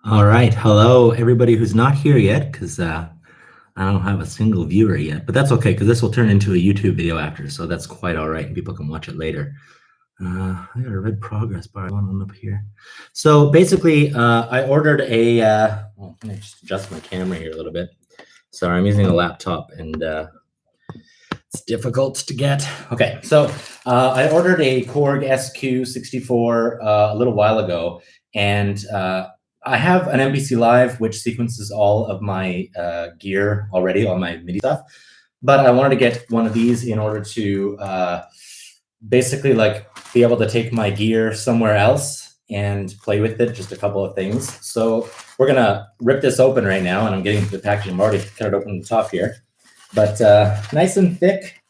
All right. Hello, everybody who's not here yet, because I don't have a single viewer yet, but that's okay, because this will turn into a YouTube video after, so that's quite all right, and people can watch it later. I got a red progress bar on up here. So basically, I ordered a, well, let me just adjust my camera here a little bit. Sorry, I'm using a laptop, and it's difficult to get. Okay, so I ordered a Korg SQ-64 a little while ago, and I have an MPC Live which sequences all of my gear already, all my MIDI stuff, but I wanted to get one of these in order to basically like be able to take my gear somewhere else and play with it, just a couple of things. So we're gonna rip this open right now, and I'm getting to the packaging. I'm already cut it open at the top here. But nice and thick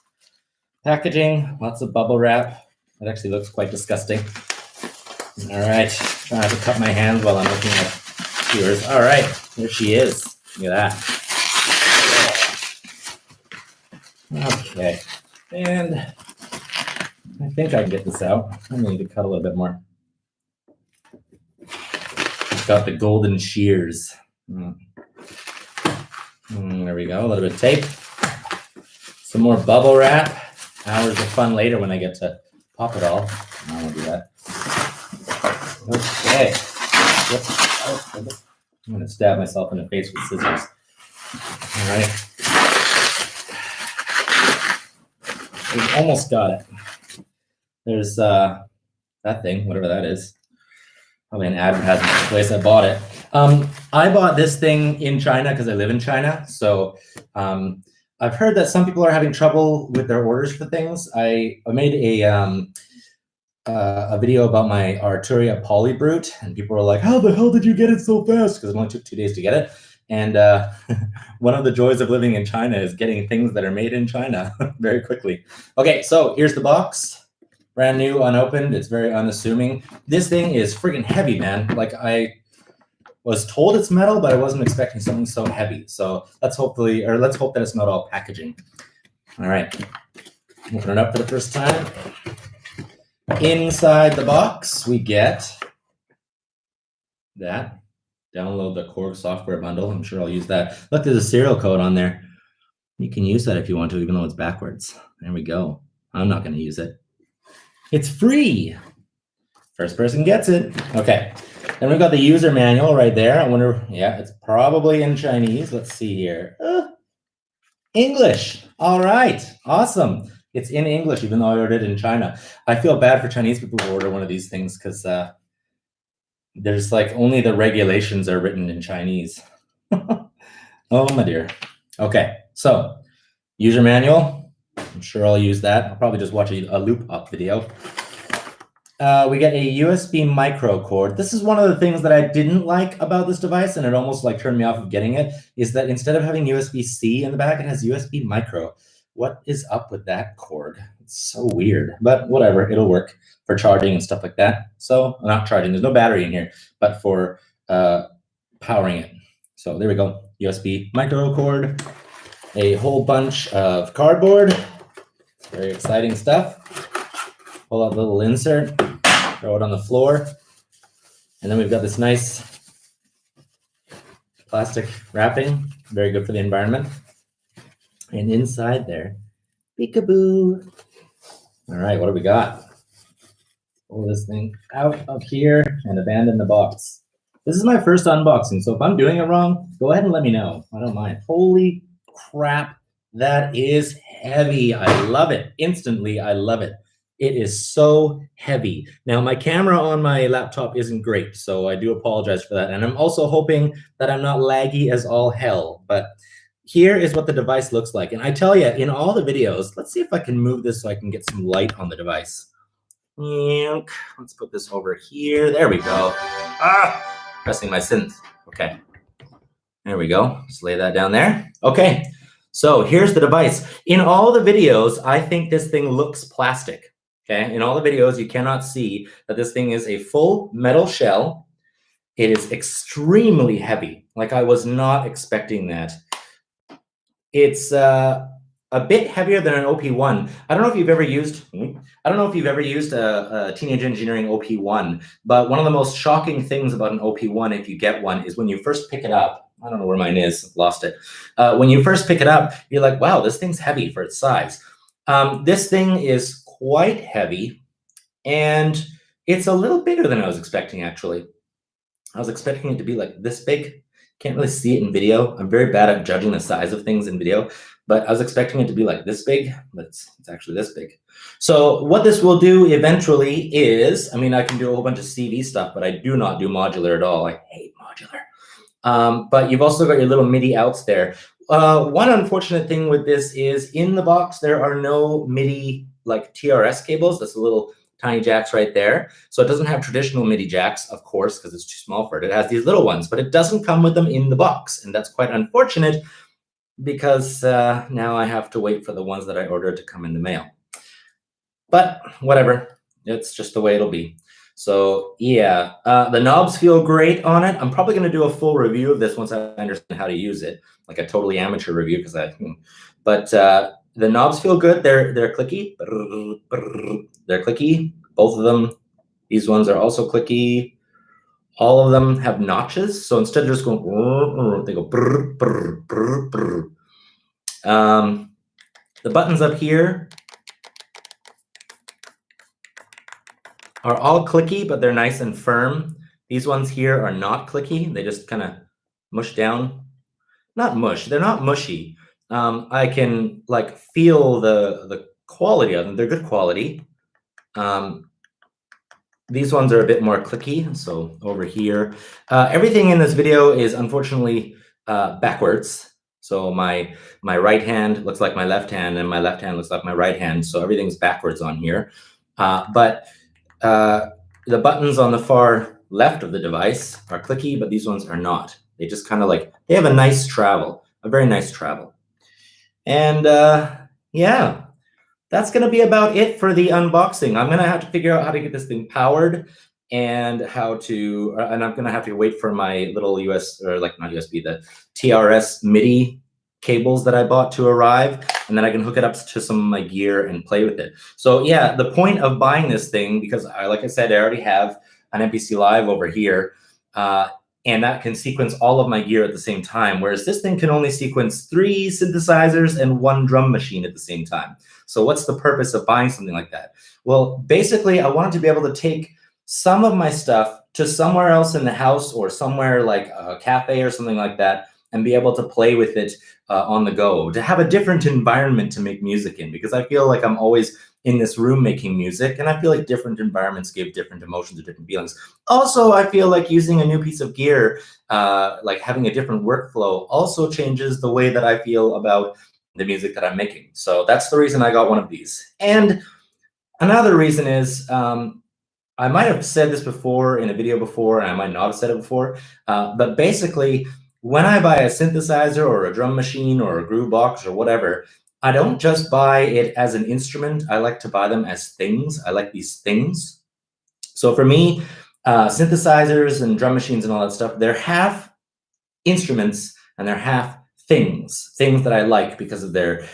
packaging, lots of bubble wrap. It actually looks quite disgusting. All right, trying to cut my hands while I'm looking at viewers. All right, here she is. Look at that. Okay, and I think I can get this out. I need to cut a little bit more. It's got the golden shears. There we go, a little bit of tape. Some more bubble wrap. Hours of fun later when I get to pop it all. I won't do that. Okay. I'm going to stab myself in the face with scissors. All right. We've almost got it. There's that thing, whatever that is. Probably an advertisement for the place I bought it. I bought this thing in China because I live in China. So I've heard that some people are having trouble with their orders for things. I made a video about my Arturia Polybrute, and people were like, how the hell did you get it so fast? Because it only took 2 days to get it. And one of the joys of living in China is getting things that are made in China very quickly. Okay, so here's the box. Brand new, unopened. It's very unassuming. This thing is freaking heavy, man. Like, I was told it's metal, but I wasn't expecting something so heavy. So let's hope that it's not all packaging. All right, open it up for the first time. Inside the box, we get that. Download the Korg software bundle. I'm sure I'll use that. Look, there's a serial code on there. You can use that if you want to, even though it's backwards. There we go. I'm not going to use it. It's free. First person gets it. Okay. Then we've got the user manual right there. I wonder, yeah, it's probably in Chinese. Let's see here. English. All right. Awesome. It's in English, even though I ordered it in China. I feel bad for Chinese people who order one of these things because there's like only the regulations are written in Chinese. Oh, my dear. Okay. So user manual. I'm sure I'll use that. I'll probably just watch a loop up video. We get a USB micro cord. This is one of the things that I didn't like about this device, and it almost like turned me off of getting it, is that instead of having USB-C in the back, it has USB micro. What is up with that cord? It's so weird, but whatever, it'll work for charging and stuff like that. So, not charging, there's no battery in here, but for powering it. So there we go, USB micro cord, a whole bunch of cardboard, very exciting stuff. Pull out a little insert, throw it on the floor, and then we've got this nice plastic wrapping, very good for the environment. And inside there, peekaboo. All right, what do we got? Pull this thing out of here and abandon the box. This is my first unboxing, so if I'm doing it wrong, go ahead and let me know. I don't mind. Holy crap, that is heavy. I love it. Instantly, I love it. It is so heavy. Now, my camera on my laptop isn't great, so I do apologize for that. And I'm also hoping that I'm not laggy as all hell, but here is what the device looks like. And I tell you, in all the videos, let's see if I can move this so I can get some light on the device. Let's put this over here. There we go. Pressing my synth. Okay. There we go. Just lay that down there. Okay. So here's the device. In all the videos, I think this thing looks plastic. Okay. In all the videos, you cannot see that this thing is a full metal shell. It is extremely heavy. Like, I was not expecting that. It's a bit heavier than an OP1. I don't know if you've ever used a Teenage Engineering OP1, but one of the most shocking things about an OP1, if you get one, is when you first pick it up. I don't know where mine is, lost it. When you first pick it up, you're like, wow, this thing's heavy for its size. This thing is quite heavy, and it's a little bigger than I was expecting, actually. I was expecting it to be like this big. Can't really see it in video. I'm very bad at judging the size of things in video, but I was expecting it to be like this big, but it's actually this big. So what this will do eventually is, I mean, I can do a whole bunch of CV stuff, but I do not do modular at all. I hate modular. But you've also got your little MIDI outs there. One unfortunate thing with this is in the box, there are no MIDI like TRS cables. That's a little tiny jacks right there. So it doesn't have traditional MIDI jacks, of course, because it's too small for it. It has these little ones, but it doesn't come with them in the box. And that's quite unfortunate because now I have to wait for the ones that I ordered to come in the mail. But whatever, it's just the way it'll be. So yeah, the knobs feel great on it. I'm probably going to do a full review of this once I understand how to use it, like a totally amateur review, but the knobs feel good. They're clicky. They're clicky. Both of them. These ones are also clicky. All of them have notches. So instead of just going, they go. The buttons up here are all clicky, but they're nice and firm. These ones here are not clicky. They just kind of mush down. Not mush. They're not mushy. I can like feel the quality of them. They're good quality. These ones are a bit more clicky. So over here, everything in this video is unfortunately backwards. So my right hand looks like my left hand, and my left hand looks like my right hand. So everything's backwards on here. But the buttons on the far left of the device are clicky, but these ones are not. They just kind of like, they have a nice travel, a very nice travel. And yeah, that's going to be about it for the unboxing. I'm going to have to figure out how to get this thing powered and how to, and I'm going to have to wait for my little not USB, the TRS MIDI cables that I bought to arrive, and then I can hook it up to some of my gear and play with it. So yeah, the point of buying this thing, because like I said, I already have an MPC Live over here, and that can sequence all of my gear at the same time, whereas this thing can only sequence 3 synthesizers and 1 drum machine at the same time. So what's the purpose of buying something like that? Well, basically, I wanted to be able to take some of my stuff to somewhere else in the house or somewhere like a cafe or something like that, and be able to play with it on the go, to have a different environment to make music in, because I feel like I'm always in this room making music, and I feel like different environments give different emotions or different feelings. Also, I feel like using a new piece of gear, like having a different workflow, also changes the way that I feel about the music that I'm making. So that's the reason I got one of these. And another reason is, I might have said this before in a video before, and I might not have said it before, but basically, when I buy a synthesizer or a drum machine or a groove box or whatever, I don't just buy it as an instrument. I like to buy them as things. I like these things. So for me, synthesizers and drum machines and all that stuff, they're half instruments and they're half things that I like because of their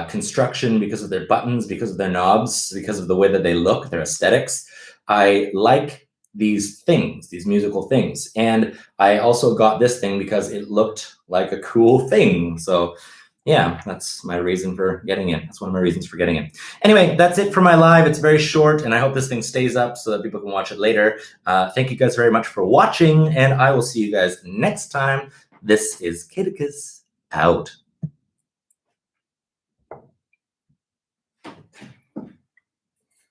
construction, because of their buttons, because of their knobs, because of the way that they look, their aesthetics. I like these things, these musical things. And I also got this thing because it looked like a cool thing. So yeah, that's my reason for getting it. That's one of my reasons for getting it. Anyway, that's it for my live. It's very short, and I hope this thing stays up so that people can watch it later. Thank you guys very much for watching, and I will see you guys next time. This is Kidikus out.